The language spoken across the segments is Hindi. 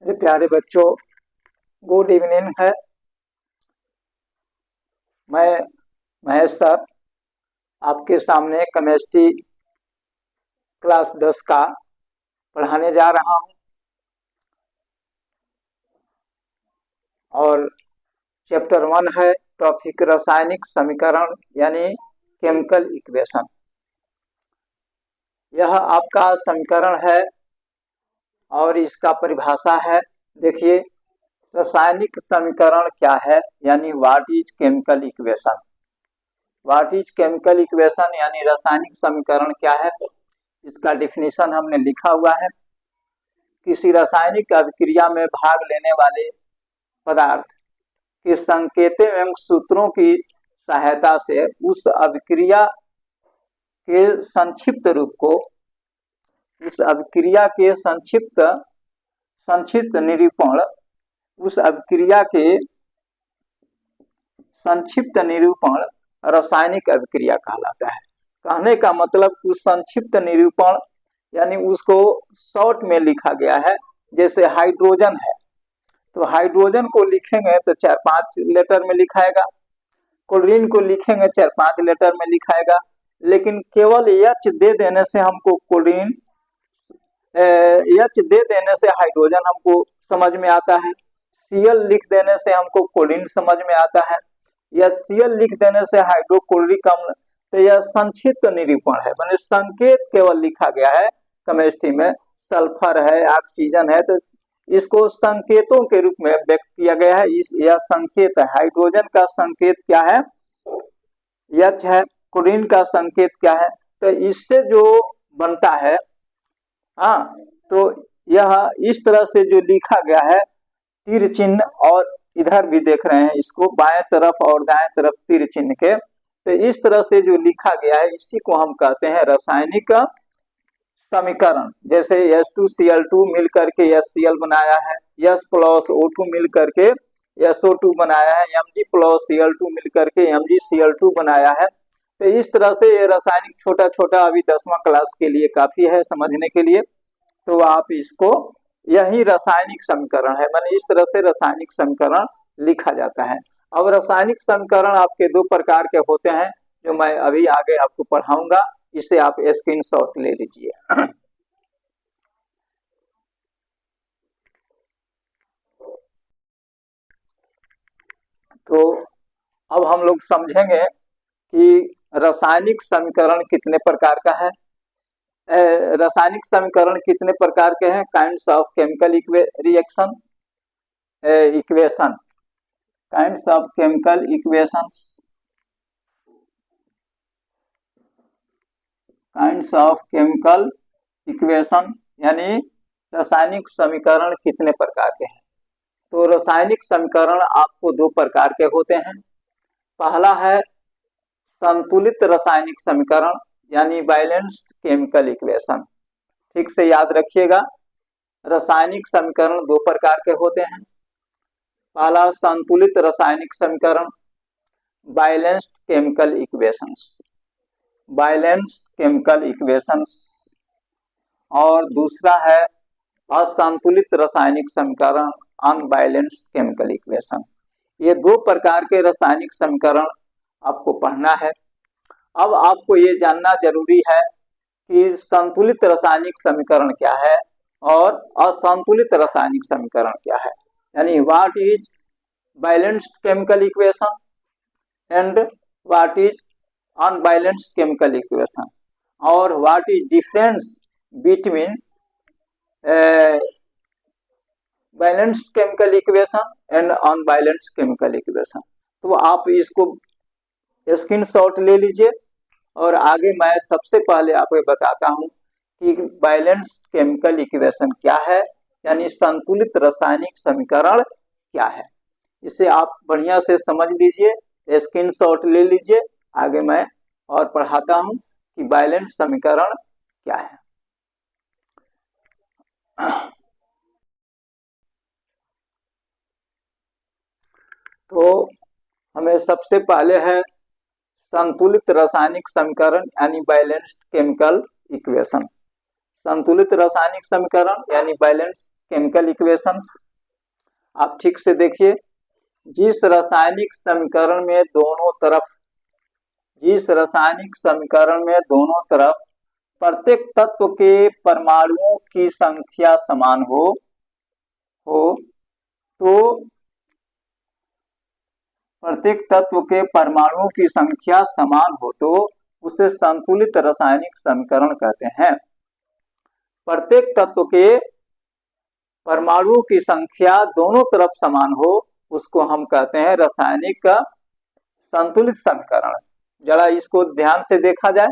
मेरे प्यारे बच्चों, गुड इवनिंग है। मैं महेश सर आपके सामने केमिस्ट्री क्लास 10 का पढ़ाने जा रहा हूं और चैप्टर 1 है टॉपिक रासायनिक समीकरण यानी केमिकल इक्वेशन। यह आपका समीकरण है और इसका परिभाषा है। देखिए, रासायनिक समीकरण क्या है यानी what is chemical equation. What is chemical equation यानी रासायनिक समीकरण क्या है, इसका डिफिनीशन हमने लिखा हुआ है। किसी रासायनिक अभिक्रिया में भाग लेने वाले पदार्थ के संकेतों एवं सूत्रों की सहायता से उस अभिक्रिया के संक्षिप्त रूप को, उस अभिक्रिया के संक्षिप्त निरूपण, उस अभिक्रिया के संक्षिप्त निरूपण रासायनिक अभिक्रिया कहलाता है। कहने का मतलब उस संक्षिप्त निरूपण यानी उसको शॉर्ट में लिखा गया है। जैसे हाइड्रोजन है तो हाइड्रोजन को लिखेंगे तो 4-5 लेटर में लिखाएगा, क्लोरीन को लिखेंगे 4-5 लेटर में लिखाएगा। लेकिन केवल एच दे देने से हमको क्लोरीन, एच दे देने से हाइड्रोजन हमको समझ में आता है, सीएल लिख देने से हमको क्लोरीन समझ में आता है, या सीएल लिख देने से हाइड्रोक्लोरिक अम्ल। तो यह संक्षिप्त निरूपण है, माने संकेत केवल लिखा गया है। केमिस्ट्री में सल्फर है, ऑक्सीजन है, तो इसको संकेतों के रूप में व्यक्त किया गया है। यह संकेत है। हाइड्रोजन का संकेत क्या है, एच है। क्लोरीन का संकेत क्या है, तो इससे जो बनता है, हाँ, तो यह इस तरह से जो लिखा गया है तीर चिन्ह, और इधर भी देख रहे हैं इसको बाएं तरफ और दाएं तरफ तीर चिन्ह के, तो इस तरह से जो लिखा गया है इसी को हम कहते हैं रासायनिक समीकरण। जैसे H2Cl2 मिल करके HCl बनाया है, H प्लस O2 मिल करके SO2 बनाया है, Mg+Cl2 मिल करके MgCl2 बनाया है। तो इस तरह से ये रासायनिक छोटा छोटा अभी 10वां क्लास के लिए काफी है समझने के लिए। तो आप इसको, यही रासायनिक समीकरण है, माने इस तरह से रासायनिक समीकरण लिखा जाता है। अब रासायनिक समीकरण आपके 2 प्रकार के होते हैं जो मैं अभी आगे आपको पढ़ाऊंगा। इसे आप स्क्रीनशॉट ले लीजिए। तो अब हम लोग समझेंगे कि रासायनिक समीकरण कितने प्रकार का है। रासायनिक समीकरण कितने प्रकार के हैं, kinds of chemical reaction equation, kinds of chemical equations, kinds of chemical equation यानी रासायनिक समीकरण कितने प्रकार के हैं। तो रासायनिक समीकरण आपको 2 प्रकार के होते हैं। पहला है संतुलित रासायनिक समीकरण यानी बैलेंस्ड केमिकल इक्वेशन। ठीक से याद रखिएगा, रासायनिक समीकरण 2 प्रकार के होते हैं। पहला संतुलित रासायनिक समीकरण, balanced chemical equations, balanced chemical equations, और दूसरा है असंतुलित रासायनिक समीकरण, अनबैलेंस्ड केमिकल इक्वेशन। ये 2 प्रकार के रासायनिक समीकरण आपको पढ़ना है। अब आपको ये जानना जरूरी है कि संतुलित रासायनिक समीकरण क्या है और असंतुलित रासायनिक समीकरण क्या है, यानी what is balanced chemical equation and what is unbalanced chemical equation, और what is difference between balanced chemical equation and unbalanced chemical equation. तो आप इसको स्क्रीनशॉट ले लीजिए और आगे मैं सबसे पहले आपको बताता हूं कि बैलेंस्ड केमिकल इक्वेशन क्या है, यानी संतुलित रासायनिक समीकरण क्या है। इसे आप बढ़िया से समझ लीजिए, स्क्रीनशॉट ले लीजिए। आगे मैं और पढ़ाता हूं कि बैलेंस्ड समीकरण क्या है। तो हमें सबसे पहले है संतुलित रासायनिक समीकरण यानी बैलेंस्ड केमिकल इक्वेशन। संतुलित रासायनिक समीकरण यानी बैलेंस्ड केमिकल इक्वेशंस। आप ठीक से देखिए, जिस रासायनिक समीकरण में दोनों तरफ प्रत्येक तत्व के परमाणुओं की संख्या समान हो तो प्रत्येक तत्व के परमाणुओं की संख्या समान हो तो उसे संतुलित रासायनिक समीकरण कहते हैं। प्रत्येक तत्व के परमाणुओं की संख्या दोनों तरफ समान हो उसको हम कहते हैं रासायनिक संतुलित समीकरण। जरा इसको ध्यान से देखा जाए,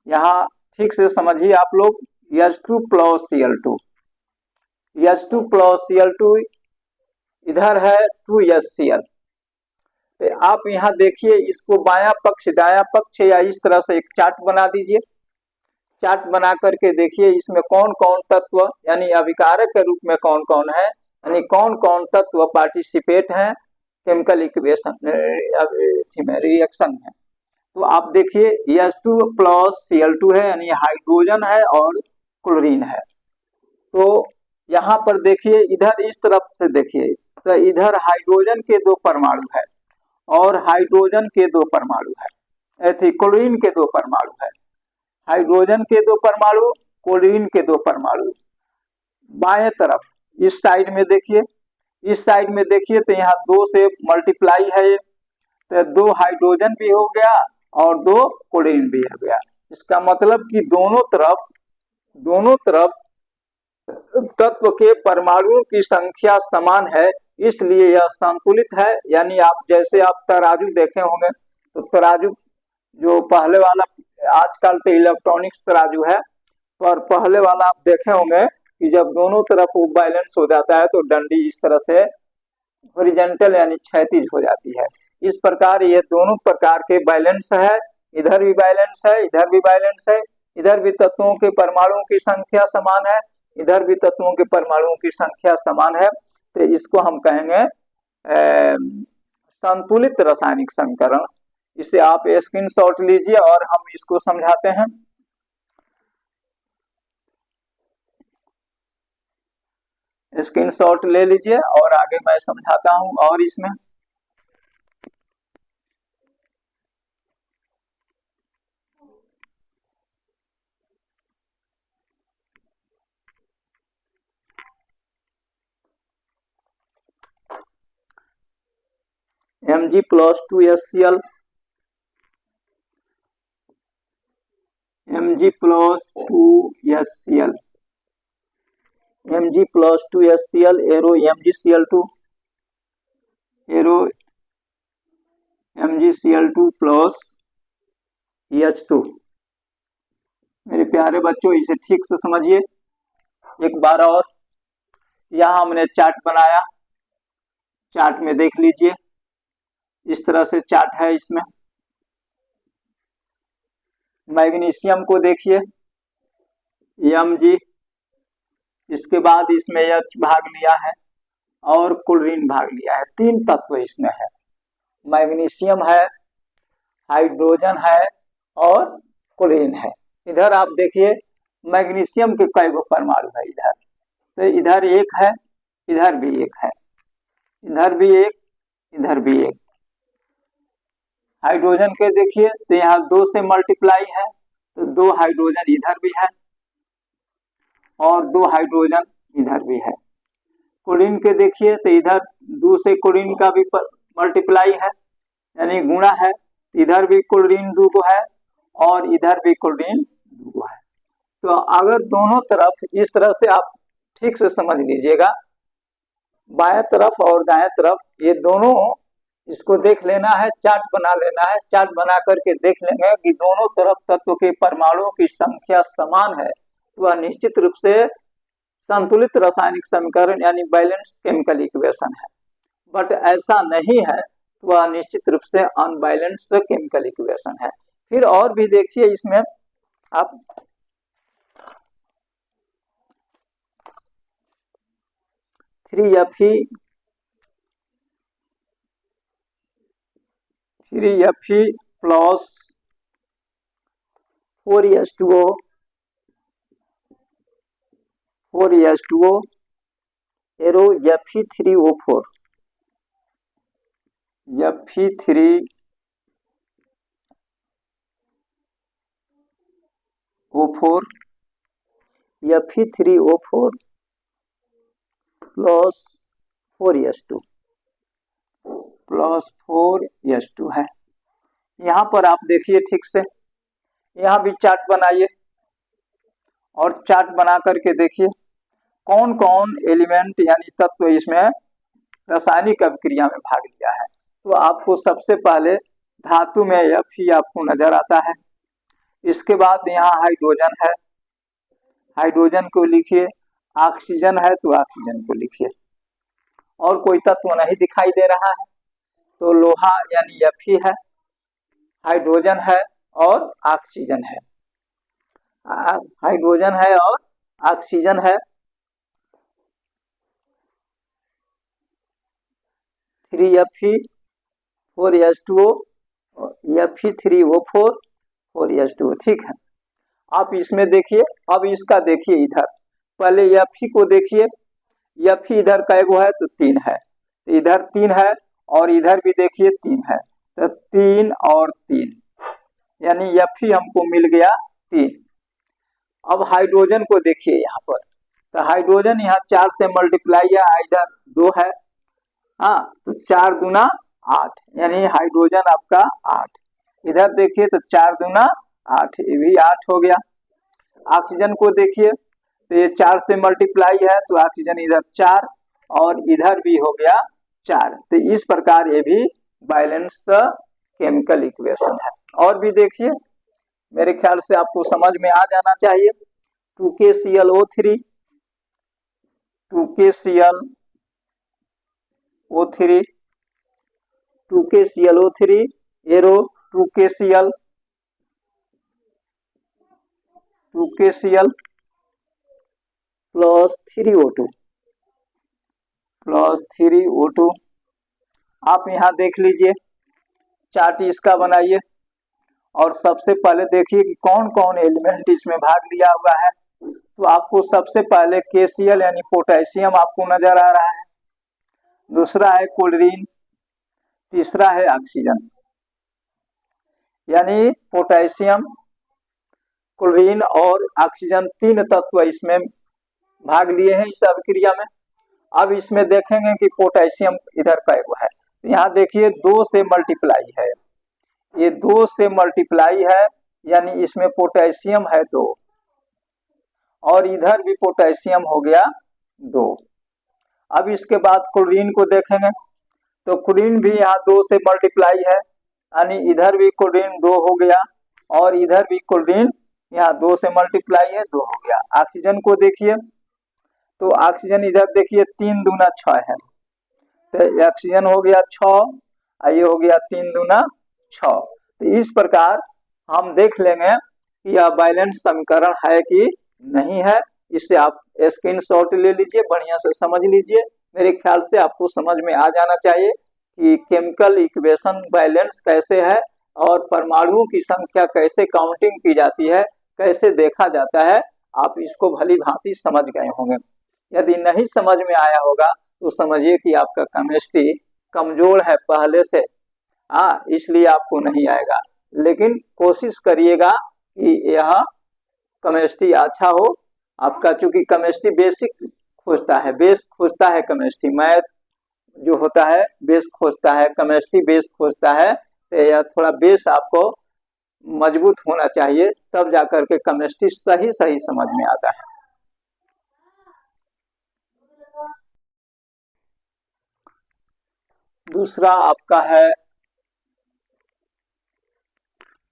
यहाँ ठीक से समझिए आप लोग। H2 plus Cl2, H2 plus Cl2, इधर है 2HCl। तो आप यहाँ देखिए, इसको बायां पक्ष दायां पक्ष या इस तरह से एक चार्ट बना दीजिए। चार्ट बना करके देखिए इसमें कौन कौन तत्व यानी अभिकारक के रूप में कौन कौन है, यानी कौन कौन तत्व पार्टिसिपेट हैं केमिकल इक्वेशन रिएक्शन में। तो आप देखिए H2 प्लस Cl2 है, यानी हाइड्रोजन है और क्लोरीन है। तो यहाँ पर देखिए, इधर इस तरफ से देखिए, तो इधर हाइड्रोजन के 2 परमाणु है और हाइड्रोजन के 2 परमाणु है, क्लोरीन के 2 परमाणु है। हाइड्रोजन के 2 परमाणु, क्लोरीन के 2 परमाणु। बाएं तरफ इस साइड में देखिए, तो यहाँ 2 से मल्टीप्लाई है, तो 2 हाइड्रोजन भी हो गया और 2 क्लोरीन भी हो गया। इसका मतलब कि दोनों तरफ तत्व के परमाणुओं की संख्या समान है, इसलिए यह संतुलित है। यानी आप जैसे आप तराजू देखे होंगे, तो तराजू जो पहले वाला, आजकल तो इलेक्ट्रॉनिक्स तराजू है, पर पहले वाला आप देखे होंगे कि जब दोनों तरफ वो बैलेंस हो जाता है तो डंडी इस तरह से हॉरिजॉन्टल यानी क्षैतिज हो जाती है। इस प्रकार ये दोनों प्रकार के बैलेंस है, इधर भी बैलेंस है, इधर भी बैलेंस है, इधर भी तत्वों के परमाणुओं की संख्या समान है, इधर भी तत्वों के परमाणुओं की संख्या समान है। तो इसको हम कहेंगे संतुलित रासायनिक समीकरण। इसे आप स्क्रीनशॉट लीजिए और हम इसको समझाते हैं। स्क्रीनशॉट ले लीजिए और आगे मैं समझाता हूं। और इसमें Mg plus 2HCl, Mg plus 2HCl, Mg plus 2HCl, arrow MgCl2, arrow MgCl2 plus H2। मेरे प्यारे बच्चों, इसे ठीक से समझिए एक बार और। यहाँ हमने चार्ट बनाया, चार्ट में देख लीजिए, इस तरह से चार्ट है। इसमें मैग्नीशियम को देखिए Mg, इसके बाद इसमें H भाग लिया है और क्लोरीन भाग लिया है। 3 तत्व इसमें है, मैग्नीशियम है, हाइड्रोजन है और क्लोरीन है। इधर आप देखिए मैग्नीशियम के कई परमाणु है इधर, तो इधर 1 है, इधर भी 1 है, इधर भी 1, इधर भी 1। हाइड्रोजन के देखिए तो यहाँ 2 से मल्टीप्लाई है, तो 2 हाइड्रोजन इधर भी है और 2 हाइड्रोजन इधर भी है। क्लोरीन के देखिए तो इधर 2 से क्लोरीन का भी मल्टीप्लाई है यानी गुणा है, इधर भी क्लोरीन 2 को है और इधर भी क्लोरीन 2 को है। तो अगर दोनों तरफ इस तरह से आप ठीक से समझ लीजिएगा, बाएं तरफ और दाएं तरफ ये दोनों, इसको देख लेना है, चार्ट बना लेना है। चार्ट बना करके देख लेंगे कि दोनों तरफ तत्व के परमाणुओं की संख्या समान है, तो वह निश्चित रूप से संतुलित रासायनिक समीकरण यानी बैलेंस केमिकल इक्वेशन है। बट ऐसा नहीं है तो वह निश्चित रूप से अनबैलेंस्ड केमिकल इक्वेशन है। फिर और भी देखिए इसमें आप, Fe plus 4H2O arrow Fe3O4, Fe3O4 Fe3O4 plus 4s2 है। यहाँ पर आप देखिए ठीक से, यहाँ भी चार्ट बनाइए और चार्ट बना करके देखिए कौन कौन एलिमेंट यानी तत्व इसमें रासायनिक अभिक्रिया में भाग लिया है। तो आपको सबसे पहले धातु में Fe आपको नजर आता है। इसके बाद यहाँ हाइड्रोजन है, हाइड्रोजन को लिखिए। ऑक्सीजन है तो ऑक्सीजन को लिखिए। और कोई तत्व नहीं दिखाई दे रहा है तो लोहा यानी Fe है, हाइड्रोजन है और ऑक्सीजन है, हाइड्रोजन है और ऑक्सीजन है। 3Fe 4s2O Fe3O4 4s2O, ठीक है। आप इसमें देखिए, अब इसका देखिए इधर, पहले Fe को देखिए। Fe इधर कैगो है तो 3 है, इधर 3 है और इधर भी देखिए 3 है, तो 3 और 3 यानी Fe हमको मिल गया 3। अब हाइड्रोजन को देखिए यहाँ पर, तो हाइड्रोजन यहाँ 4 से मल्टीप्लाई है, इधर 2 है, हाँ, तो 4 दूना 8 यानी हाइड्रोजन आपका 8। इधर देखिए तो 4 दूना 8, ये भी 8 हो गया। ऑक्सीजन को देखिए तो ये 4 से मल्टीप्लाई है तो ऑक्सीजन इधर 4 और इधर भी हो गया 4। तो इस प्रकार ये भी बैलेंस केमिकल इक्वेशन है। और भी देखिए, मेरे ख्याल से आपको समझ में आ जाना चाहिए। 2KClO3 arrow 2KCl plus 3O2 आप यहाँ देख लीजिए, चार्ट इसका बनाइए और सबसे पहले देखिए कि कौन कौन एलिमेंट इसमें भाग लिया हुआ है। तो आपको सबसे पहले KCl यानी पोटेशियम आपको नजर आ रहा है, दूसरा है क्लोरीन, तीसरा है ऑक्सीजन। यानी पोटेशियम, क्लोरीन और ऑक्सीजन 3 तत्व इसमें भाग लिए हैं इस अभिक्रिया में। अब इसमें देखेंगे कि पोटेशियम इधर कैगो है, यहाँ देखिए 2 से मल्टीप्लाई है, ये 2 से मल्टीप्लाई है यानी इसमें पोटेशियम है 2 और इधर भी पोटेशियम हो गया 2। अब इसके बाद क्लोरीन को देखेंगे तो क्लोरीन भी यहाँ 2 से मल्टीप्लाई है यानी इधर भी क्लोरीन 2 हो गया और इधर भी क्लोरीन यहाँ 2 से मल्टीप्लाई है 2 हो गया। ऑक्सीजन को देखिए तो ऑक्सीजन इधर देखिए 3 दूना 6 है, तो ऑक्सीजन हो गया 6, ये हो गया 3 दूना 6। तो इस प्रकार हम देख लेंगे कि यह बैलेंस समीकरण है कि नहीं है। इससे आप स्क्रीनशॉट ले लीजिए, बढ़िया से समझ लीजिए। मेरे ख्याल से आपको समझ में आ जाना चाहिए कि केमिकल इक्वेशन बैलेंस कैसे है और परमाणुओं की संख्या कैसे काउंटिंग की जाती है, कैसे देखा जाता है। आप इसको भली भांति समझ गए होंगे। यदि नहीं समझ में आया होगा तो समझिए कि आपका केमिस्ट्री कमजोर है पहले से, इसलिए आपको नहीं आएगा। लेकिन कोशिश करिएगा कि यह केमिस्ट्री अच्छा हो आपका, चूंकि केमिस्ट्री बेसिक खोजता है, बेस खोजता है केमिस्ट्री। मैथ जो होता है बेस खोजता है, केमिस्ट्री बेस खोजता है। तो यह थोड़ा बेस आपको मजबूत होना चाहिए, तब जाकर के केमिस्ट्री सही सही समझ में आता है। दूसरा आपका है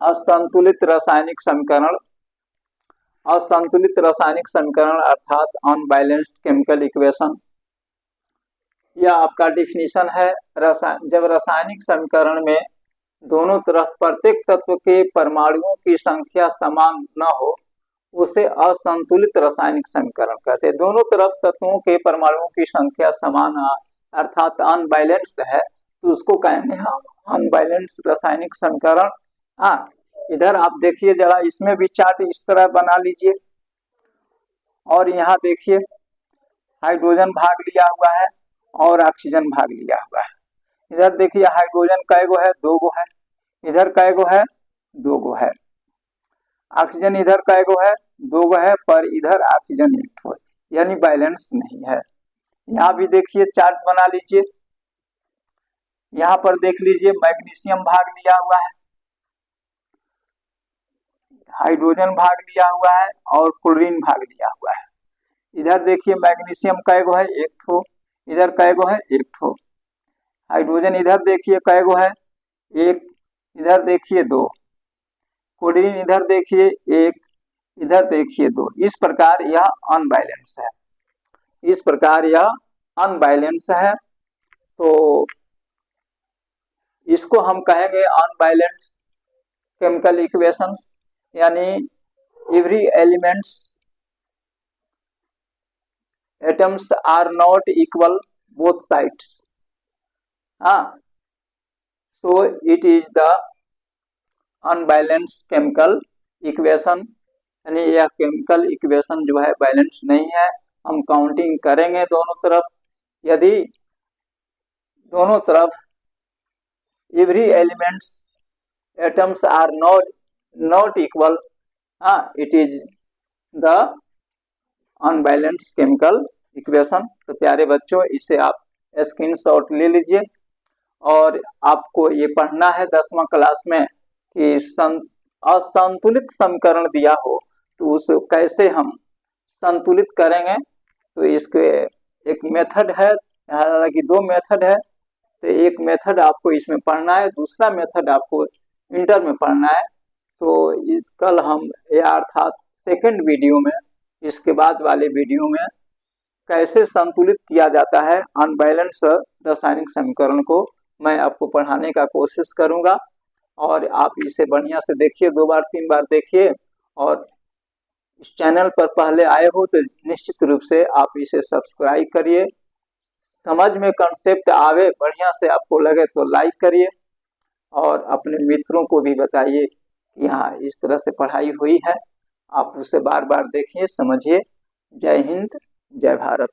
असंतुलित रासायनिक समीकरण। असंतुलित रासायनिक समीकरण अर्थात अनबैलेंस्ड केमिकल इक्वेशन। यह आपका डिफिनीशन है। जब रासायनिक समीकरण में दोनों तरफ प्रत्येक तत्व के परमाणुओं की संख्या समान न हो उसे असंतुलित रासायनिक समीकरण कहते हैं। दोनों तरफ तत्वों के परमाणुओं की संख्या समान अर्थात अनबैलेंस्ड है तो उसको कहेंगे हम अनबैलेंस्ड रासायनिक समीकरण। इधर आप देखिए जरा, इसमें भी चार्ट इस तरह बना लीजिए और यहाँ देखिए हाइड्रोजन भाग लिया हुआ है और ऑक्सीजन भाग लिया हुआ है। इधर देखिए हाइड्रोजन कैगो है, 2 गो है, इधर कैगो है, 2 गो है। ऑक्सीजन इधर कैगो है, 2 गो है, पर इधर ऑक्सीजन 1 ठो है, यानी बैलेंस नहीं है। यहाँ भी देखिए चार्ट बना लीजिए, यहाँ पर देख लीजिए मैग्नीशियम भाग लिया हुआ है, हाइड्रोजन भाग लिया हुआ है और क्लोरीन भाग लिया हुआ है। इधर देखिए मैग्नीशियम कैगो है, 1 ठो, इधर कैगो है, 1 ठो। हाइड्रोजन इधर देखिए कैगो है, 1, इधर देखिए 2, क्लोरीन इधर देखिए 1, इधर देखिए 2। इस प्रकार यह अनबैलेंस है, इस प्रकार यह अनबैलेंस है। तो इसको हम कहेंगे अनबैलेंस केमिकल इक्वेशंस, यानी every elements atoms are not equal both sides. So it is the unbalanced chemical equation, यानी यह केमिकल इक्वेशन जो है बैलेंस नहीं है। हम काउंटिंग करेंगे दोनों तरफ, यदि दोनों तरफ every elements atoms are not equal, it is the unbalanced chemical equation. तो प्यारे बच्चों, इसे आप स्क्रीनशॉट ले लीजिए और आपको ये पढ़ना है 10वां क्लास में कि असंतुलित समीकरण दिया हो तो उसे कैसे हम संतुलित करेंगे। तो इसके एक मेथड है, हालांकि 2 मेथड है, तो एक मेथड आपको इसमें पढ़ना है, दूसरा मेथड आपको इंटर में पढ़ना है। तो कल हम अर्थात सेकंड वीडियो में, इसके बाद वाले वीडियो में कैसे संतुलित किया जाता है अनबैलेंस रासायनिक समीकरण को मैं आपको पढ़ाने का कोशिश करूंगा। और आप इसे बढ़िया से देखिए, 2 बार 3 बार देखिए, और इस चैनल पर पहले आए हो तो निश्चित रूप से आप इसे सब्सक्राइब करिए। समझ में कंसेप्ट आवे, बढ़िया से आपको लगे तो लाइक करिए और अपने मित्रों को भी बताइए कि हाँ इस तरह से पढ़ाई हुई है। आप उसे बार बार देखिए, समझिए। जय हिंद, जय भारत।